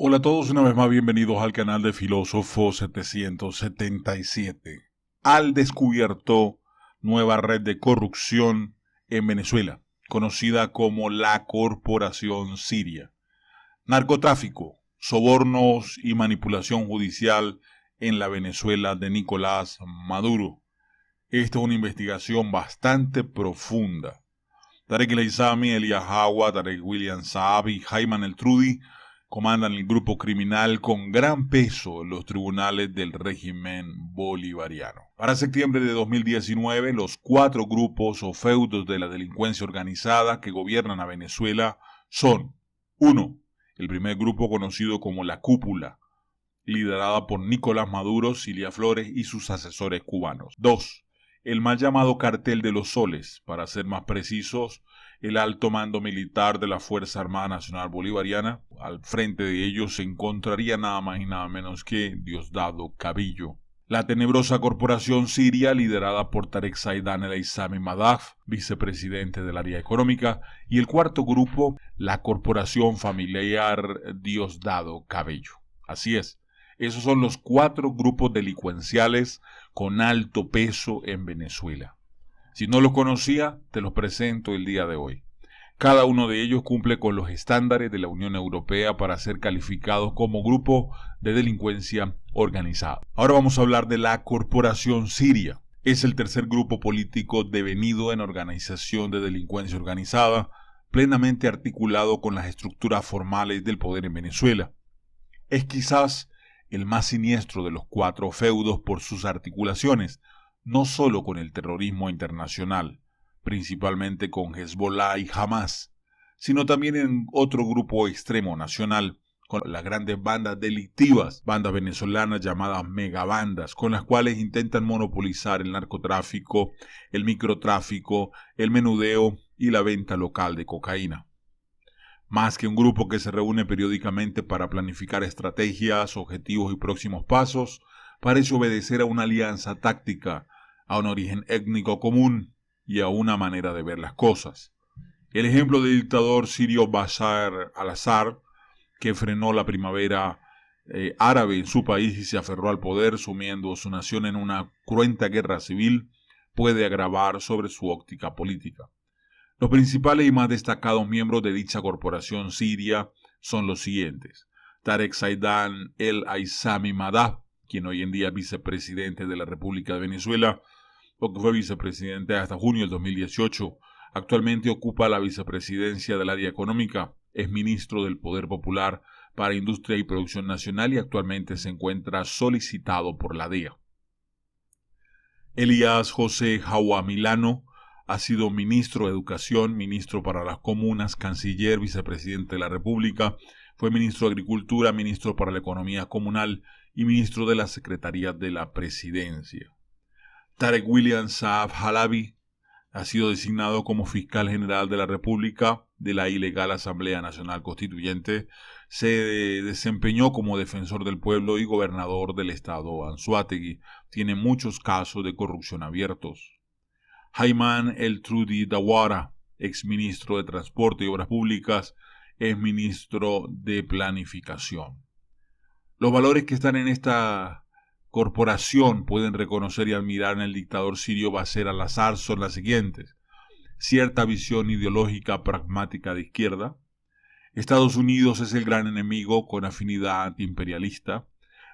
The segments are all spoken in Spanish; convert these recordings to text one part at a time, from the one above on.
Hola a todos, una vez más bienvenidos al canal de Filósofo 777. Al descubierto nueva red de corrupción en Venezuela, conocida como la Corporación Siria. Narcotráfico, sobornos y manipulación judicial en la Venezuela de Nicolás Maduro. Esta es una investigación bastante profunda. Tarek El Aissami, Elias Jagua, Tarek William Saab y Ayman el-Trudy comandan el grupo criminal con gran peso en los tribunales del régimen bolivariano. Para septiembre de 2019, los 4 grupos o feudos de la delincuencia organizada que gobiernan a Venezuela son: 1. El primer grupo, conocido como la Cúpula, liderada por Nicolás Maduro, Cilia Flores y sus asesores cubanos. 2. El mal llamado Cartel de los Soles, para ser más precisos, el alto mando militar de la Fuerza Armada Nacional Bolivariana. Al frente de ellos se encontraría nada más y nada menos que Diosdado Cabello. La tenebrosa Corporación Siria, liderada por Tarek Zaidan el-Aissami Madaf, vicepresidente del área económica. Y el cuarto grupo, la Corporación Familiar Diosdado Cabello. Así es. Esos son los 4 grupos delincuenciales con alto peso en Venezuela. Si no los conocía, te los presento el día de hoy. Cada uno de ellos cumple con los estándares de la Unión Europea para ser calificados como grupo de delincuencia organizada. Ahora vamos a hablar de la Corporación Siria. Es el tercer grupo político devenido en organización de delincuencia organizada, plenamente articulado con las estructuras formales del poder en Venezuela. Es quizás el más siniestro de los 4 feudos por sus articulaciones, no solo con el terrorismo internacional, principalmente con Hezbollah y Hamas, sino también en otro grupo extremo nacional, con las grandes bandas delictivas, bandas venezolanas llamadas megabandas, con las cuales intentan monopolizar el narcotráfico, el microtráfico, el menudeo y la venta local de cocaína. Más que un grupo que se reúne periódicamente para planificar estrategias, objetivos y próximos pasos, parece obedecer a una alianza táctica, a un origen étnico común y a una manera de ver las cosas. El ejemplo del dictador sirio Bashar al-Assad, que frenó la primavera árabe en su país y se aferró al poder, sumiendo su nación en una cruenta guerra civil, puede agravar sobre su óptica política. Los principales y más destacados miembros de dicha corporación siria son los siguientes: Tarek Zaidan el-Aissami Madaf, quien hoy en día es vicepresidente de la República de Venezuela, o que fue vicepresidente hasta junio del 2018. Actualmente ocupa la vicepresidencia del área económica, es ministro del Poder Popular para Industria y Producción Nacional y actualmente se encuentra solicitado por la DEA. Elías José Jagua Milano ha sido ministro de Educación, ministro para las Comunas, canciller, vicepresidente de la República, fue ministro de Agricultura, ministro para la Economía Comunal y ministro de la Secretaría de la Presidencia. Tarek William Saab Halabi ha sido designado como fiscal general de la República de la ilegal Asamblea Nacional Constituyente, se desempeñó como defensor del pueblo y gobernador del estado Anzoátegui. Tiene muchos casos de corrupción abiertos. Ayman el-Trudy Dawara, exministro de Transporte y Obras Públicas, es ministro de Planificación. Los valores que están en esta corporación pueden reconocer y admirar en el dictador sirio Bashar al-Assad son las siguientes: cierta visión ideológica pragmática de izquierda. Estados Unidos es el gran enemigo con afinidad antiimperialista.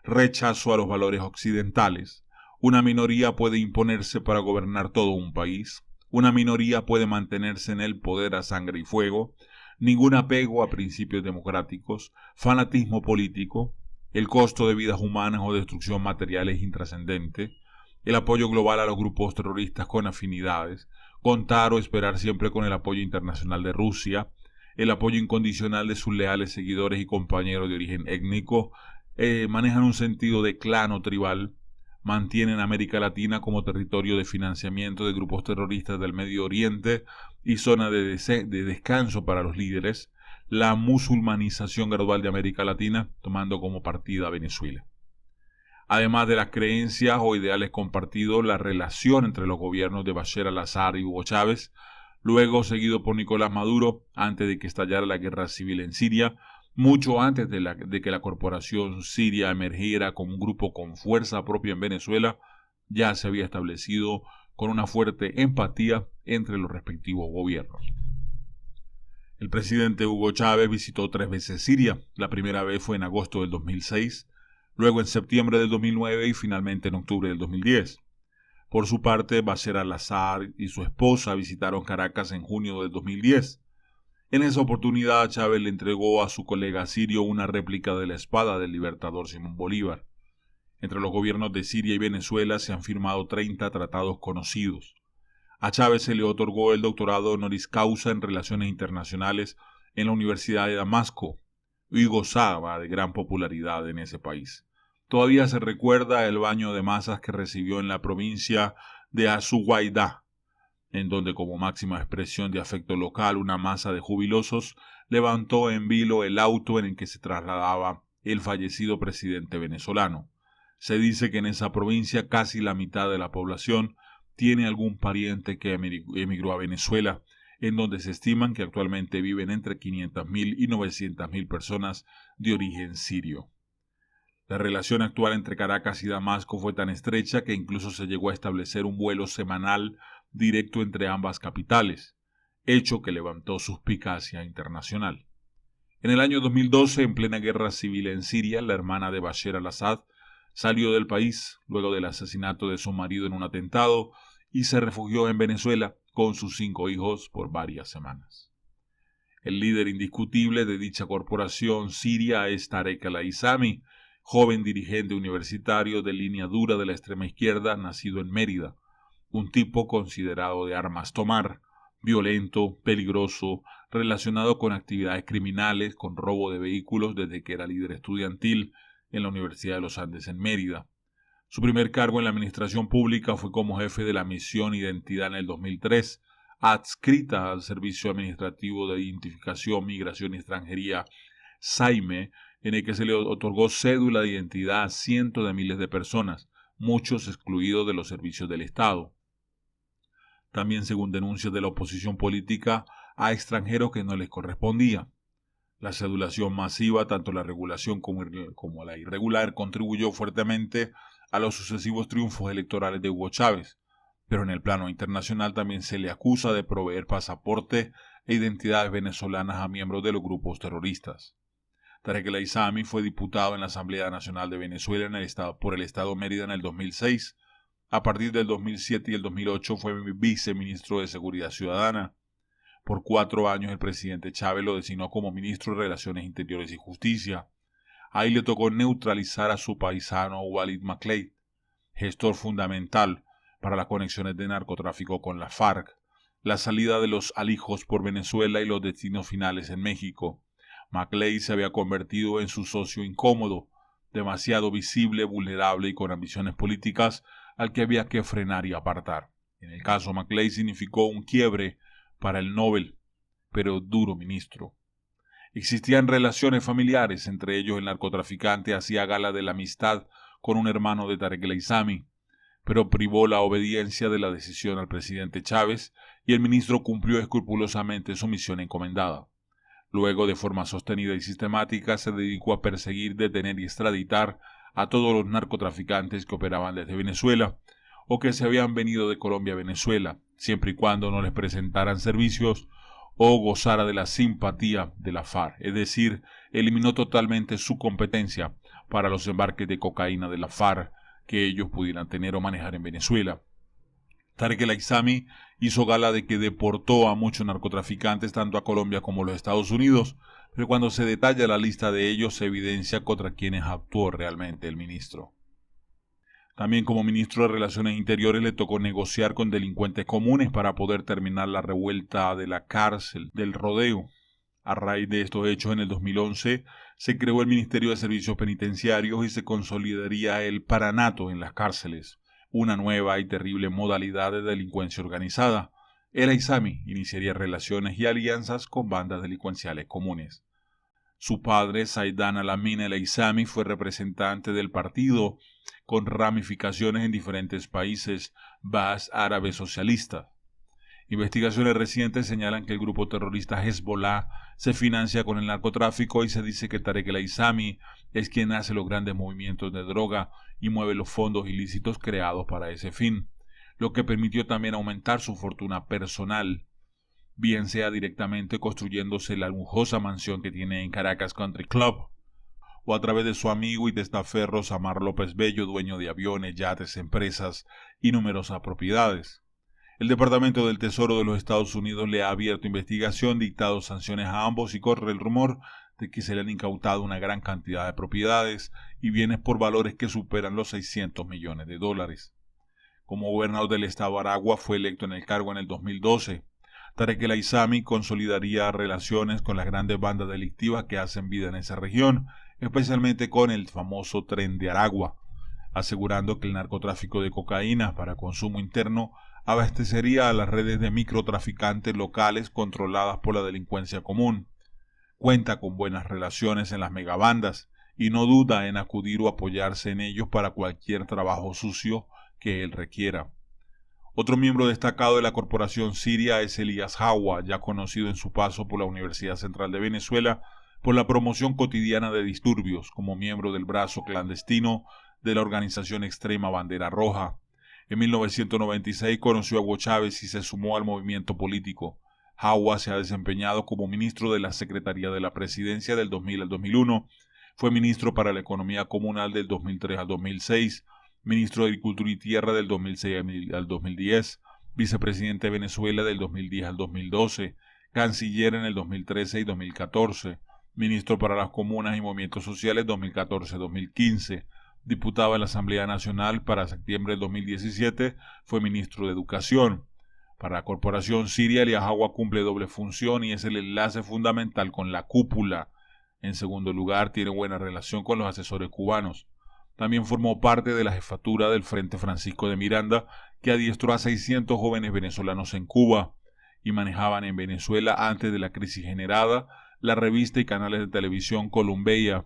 Rechazo a los valores occidentales. Una minoría puede imponerse para gobernar todo un país. Una minoría puede mantenerse en el poder a sangre y fuego. Ningún apego a principios democráticos. Fanatismo político. El costo de vidas humanas o destrucción material es intrascendente. El apoyo global a los grupos terroristas con afinidades. Contar o esperar siempre con el apoyo internacional de Rusia. El apoyo incondicional de sus leales seguidores y compañeros de origen étnico. Manejan un sentido de clan o tribal. Mantienen América Latina como territorio de financiamiento de grupos terroristas del Medio Oriente y zona de descanso para los líderes. La musulmanización gradual de América Latina, tomando como partida a Venezuela. Además de las creencias o ideales compartidos, la relación entre los gobiernos de Bashar al-Assad y Hugo Chávez, luego seguido por Nicolás Maduro, antes de que estallara la guerra civil en Siria, Mucho antes de que la corporación siria emergiera como un grupo con fuerza propia en Venezuela, ya se había establecido con una fuerte empatía entre los respectivos gobiernos. El presidente Hugo Chávez visitó 3 veces Siria. La primera vez fue en agosto del 2006, luego en septiembre del 2009 y finalmente en octubre del 2010. Por su parte, Bashar al-Assad y su esposa visitaron Caracas en junio del 2010. En esa oportunidad, Chávez le entregó a su colega sirio una réplica de la espada del libertador Simón Bolívar. Entre los gobiernos de Siria y Venezuela se han firmado 30 tratados conocidos. A Chávez se le otorgó el doctorado honoris causa en Relaciones Internacionales en la Universidad de Damasco y gozaba de gran popularidad en ese país. Todavía se recuerda el baño de masas que recibió en la provincia de Azuguaidá, en donde como máxima expresión de afecto local una masa de jubilosos levantó en vilo el auto en el que se trasladaba el fallecido presidente venezolano. Se dice que en esa provincia casi la mitad de la población tiene algún pariente que emigró a Venezuela, en donde se estiman que actualmente viven entre 500.000 y 900.000 personas de origen sirio. La relación actual entre Caracas y Damasco fue tan estrecha que incluso se llegó a establecer un vuelo semanal directo entre ambas capitales, hecho que levantó suspicacia internacional. En el año 2012, en plena guerra civil en Siria, la hermana de Bashar al-Assad salió del país luego del asesinato de su marido en un atentado y se refugió en Venezuela con sus 5 hijos por varias semanas. El líder indiscutible de dicha corporación siria es Tarek el-Aissami, joven dirigente universitario de línea dura de la extrema izquierda, nacido en Mérida, un tipo considerado de armas tomar, violento, peligroso, relacionado con actividades criminales, con robo de vehículos desde que era líder estudiantil en la Universidad de los Andes en Mérida. Su primer cargo en la administración pública fue como jefe de la misión Identidad en el 2003, adscrita al Servicio Administrativo de Identificación, Migración y Extranjería, SAIME, en el que se le otorgó cédula de identidad a cientos de miles de personas, muchos excluidos de los servicios del Estado. También, según denuncias de la oposición política, a extranjeros que no les correspondía. La cedulación masiva, tanto la regulación como la irregular, contribuyó fuertemente a los sucesivos triunfos electorales de Hugo Chávez, pero en el plano internacional también se le acusa de proveer pasaporte e identidades venezolanas a miembros de los grupos terroristas. Tarek el-Aissami fue diputado en la Asamblea Nacional de Venezuela por el Estado Mérida en el 2006. A partir del 2007 y el 2008 fue viceministro de Seguridad Ciudadana. Por 4 años el presidente Chávez lo designó como ministro de Relaciones Interiores y Justicia. Ahí le tocó neutralizar a su paisano Walid Macleay, gestor fundamental para las conexiones de narcotráfico con la FARC, la salida de los alijos por Venezuela y los destinos finales en México. Macleay se había convertido en su socio incómodo, demasiado visible, vulnerable y con ambiciones políticas al que había que frenar y apartar. En el caso Macleay significó un quiebre para el Nobel, pero duro ministro. Existían relaciones familiares, entre ellos el narcotraficante hacía gala de la amistad con un hermano de Tarek el-Aissami, pero privó la obediencia de la decisión al presidente Chávez y el ministro cumplió escrupulosamente su misión encomendada. Luego, de forma sostenida y sistemática, se dedicó a perseguir, detener y extraditar a todos los narcotraficantes que operaban desde Venezuela o que se habían venido de Colombia a Venezuela, siempre y cuando no les presentaran servicios o gozara de la simpatía de la FARC, es decir, eliminó totalmente su competencia para los embarques de cocaína de la FARC que ellos pudieran tener o manejar en Venezuela. Tarek el-Aissami hizo gala de que deportó a muchos narcotraficantes tanto a Colombia como a los Estados Unidos, pero cuando se detalla la lista de ellos se evidencia contra quienes actuó realmente el ministro. También como ministro de Relaciones Interiores le tocó negociar con delincuentes comunes para poder terminar la revuelta de la cárcel del Rodeo. A raíz de estos hechos, en el 2011, se creó el Ministerio de Servicios Penitenciarios y se consolidaría el paranato en las cárceles, una nueva y terrible modalidad de delincuencia organizada. El-Aissami iniciaría relaciones y alianzas con bandas delincuenciales comunes. Su padre, Zaidan Al-Amin el-Aissami, fue representante del partido con ramificaciones en diferentes países Baas árabes socialistas. Investigaciones recientes señalan que el grupo terrorista Hezbollah se financia con el narcotráfico y se dice que Tarek el-Aissami es quien hace los grandes movimientos de droga y mueve los fondos ilícitos creados para ese fin, lo que permitió también aumentar su fortuna personal, bien sea directamente construyéndose la lujosa mansión que tiene en Caracas Country Club, o a través de su amigo y testaferro Samar López Bello, dueño de aviones, yates, empresas y numerosas propiedades. El Departamento del Tesoro de los Estados Unidos le ha abierto investigación, dictado sanciones a ambos y corre el rumor de que se le han incautado una gran cantidad de propiedades y bienes por valores que superan los $600 millones. Como gobernador del estado Aragua fue electo en el cargo en el 2012. Tarek el-Aissami consolidaría relaciones con las grandes bandas delictivas que hacen vida en esa región, especialmente con el famoso Tren de Aragua, asegurando que el narcotráfico de cocaína para consumo interno abastecería a las redes de microtraficantes locales controladas por la delincuencia común. Cuenta con buenas relaciones en las megabandas y no duda en acudir o apoyarse en ellos para cualquier trabajo sucio que él requiera. Otro miembro destacado de la corporación siria es Elías Hawa, ya conocido en su paso por la Universidad Central de Venezuela por la promoción cotidiana de disturbios como miembro del brazo clandestino de la organización extrema Bandera Roja. En 1996 conoció a Hugo Chávez y se sumó al movimiento político. Hawa se ha desempeñado como ministro de la Secretaría de la Presidencia del 2000 al 2001, fue ministro para la Economía Comunal del 2003 al 2006, ministro de Agricultura y Tierra del 2006 al 2010, vicepresidente de Venezuela del 2010 al 2012, canciller en el 2013 y 2014, ministro para las Comunas y Movimientos Sociales 2014-2015, diputado en la Asamblea Nacional para septiembre del 2017, fue ministro de Educación. Para la Corporación Siria, Elías Hawa cumple doble función y es el enlace fundamental con la cúpula. En segundo lugar, tiene buena relación con los asesores cubanos. También formó parte de la jefatura del Frente Francisco de Miranda, que adiestró a 600 jóvenes venezolanos en Cuba y manejaban en Venezuela, antes de la crisis generada, la revista y canales de televisión Columbeia,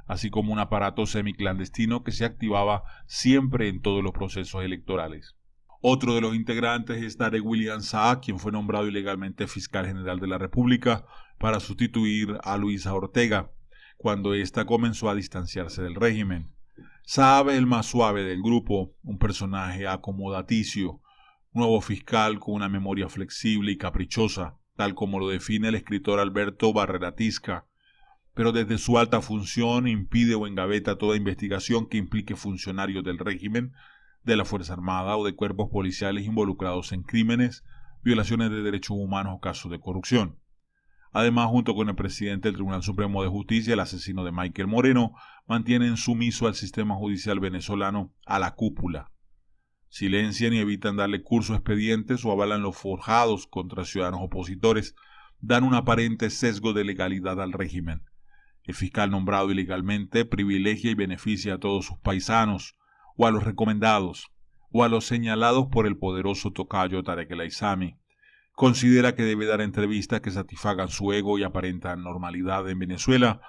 así como un aparato semiclandestino que se activaba siempre en todos los procesos electorales. Otro de los integrantes es Tarek William Saab, quien fue nombrado ilegalmente fiscal general de la República para sustituir a Luisa Ortega, cuando ésta comenzó a distanciarse del régimen. Saab es el más suave del grupo, un personaje acomodaticio, nuevo fiscal con una memoria flexible y caprichosa, tal como lo define el escritor Alberto Barreratisca, pero desde su alta función impide o engaveta toda investigación que implique funcionarios del régimen, de la Fuerza Armada o de cuerpos policiales involucrados en crímenes, violaciones de derechos humanos o casos de corrupción. Además, junto con el presidente del Tribunal Supremo de Justicia, el asesino de Michael Moreno, mantienen sumiso al sistema judicial venezolano, a la cúpula. Silencian y evitan darle curso a expedientes o avalan los forjados contra ciudadanos opositores, dan un aparente sesgo de legalidad al régimen. El fiscal nombrado ilegalmente privilegia y beneficia a todos sus paisanos, o a los recomendados, o a los señalados por el poderoso tocayo Tarek el-Aissami. Considera que debe dar entrevistas que satisfagan su ego y aparentan normalidad en Venezuela,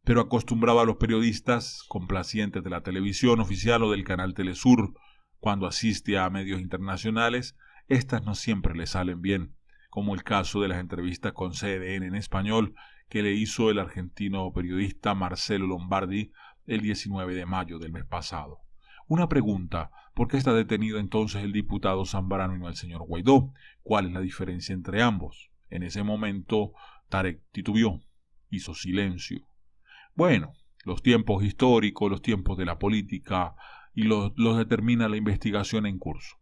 pero acostumbraba a los periodistas complacientes de la televisión oficial o del canal Telesur, cuando asiste a medios internacionales, estas no siempre le salen bien, como el caso de las entrevistas con CNN en español que le hizo el argentino periodista Marcelo Lombardi el 19 de mayo del mes pasado. Una pregunta: ¿por qué está detenido entonces el diputado Zambrano y no el señor Guaidó? ¿Cuál es la diferencia entre ambos? En ese momento Tarek titubeó, hizo silencio. Bueno, los tiempos históricos, los tiempos de la política, y los determina la investigación en curso.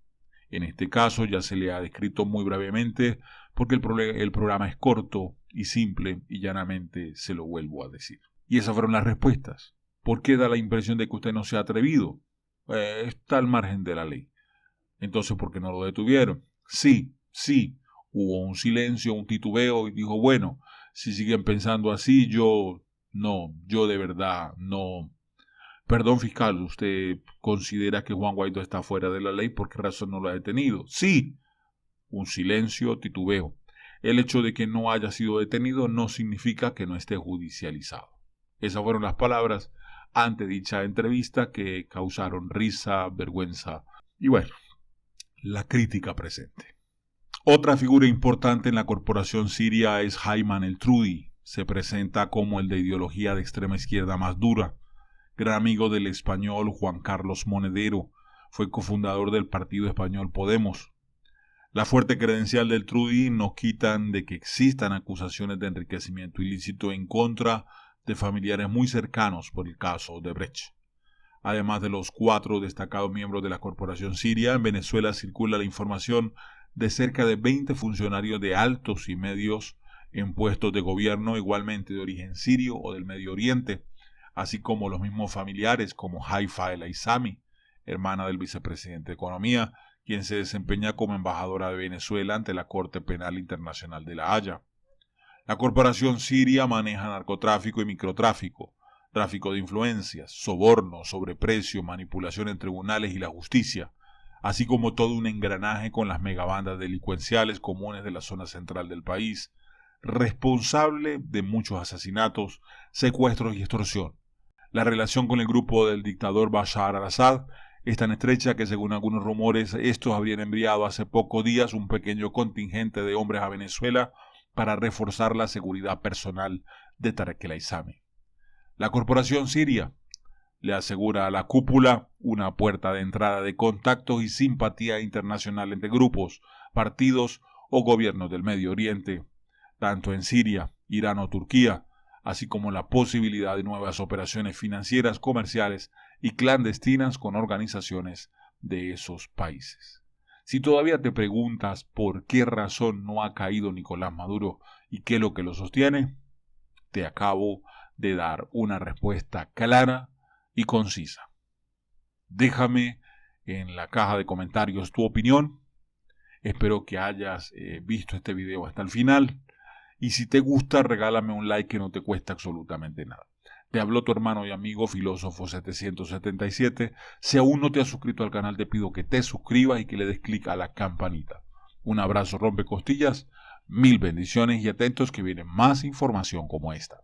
En este caso ya se le ha descrito muy brevemente, porque el programa es corto y simple, y llanamente se lo vuelvo a decir. Y esas fueron las respuestas. ¿Por qué da la impresión de que usted no se ha atrevido? Está al margen de la ley. Entonces, ¿por qué no lo detuvieron? Sí, hubo un silencio, un titubeo, y dijo, bueno, si siguen pensando así, yo de verdad no. Perdón, fiscal, ¿usted considera que Juan Guaidó está fuera de la ley? ¿Por qué razón no lo ha detenido? Sí, un silencio, titubeo. El hecho de que no haya sido detenido no significa que no esté judicializado. Esas fueron las palabras ante dicha entrevista, que causaron risa, vergüenza y, bueno, la crítica presente. Otra figura importante en la corporación siria es Ayman el-Trudi. Se presenta como el de ideología de extrema izquierda más dura. Gran amigo del español Juan Carlos Monedero, fue cofundador del partido español Podemos. La fuerte credencial del Trudi no quitan de que existan acusaciones de enriquecimiento ilícito en contra de familiares muy cercanos por el caso Odebrecht. Además de los 4 destacados miembros de la corporación siria, en Venezuela circula la información de cerca de 20 funcionarios de altos y medios en puestos de gobierno igualmente de origen sirio o del Medio Oriente, así como los mismos familiares como Haifa El Aizami, hermana del vicepresidente de Economía, quien se desempeña como embajadora de Venezuela ante la Corte Penal Internacional de La Haya. La corporación siria maneja narcotráfico y microtráfico, tráfico de influencias, soborno, sobreprecio, manipulación en tribunales y la justicia, así como todo un engranaje con las megabandas delincuenciales comunes de la zona central del país, responsable de muchos asesinatos, secuestros y extorsión. La relación con el grupo del dictador Bashar al-Assad es tan estrecha que, según algunos rumores, estos habrían enviado hace pocos días un pequeño contingente de hombres a Venezuela para reforzar la seguridad personal de Tarek El Aizami. La corporación siria le asegura a la cúpula una puerta de entrada de contactos y simpatía internacional entre grupos, partidos o gobiernos del Medio Oriente, tanto en Siria, Irán o Turquía, así como la posibilidad de nuevas operaciones financieras, comerciales y clandestinas con organizaciones de esos países. Si todavía te preguntas por qué razón no ha caído Nicolás Maduro y qué es lo que lo sostiene, te acabo de dar una respuesta clara y concisa. Déjame en la caja de comentarios tu opinión. Espero que hayas visto este video hasta el final. Y si te gusta, regálame un like que no te cuesta absolutamente nada. Te habló tu hermano y amigo Filósofo 777. Si aún no te has suscrito al canal, te pido que te suscribas y que le des clic a la campanita. Un abrazo rompecostillas, 1000 bendiciones y atentos que viene más información como esta.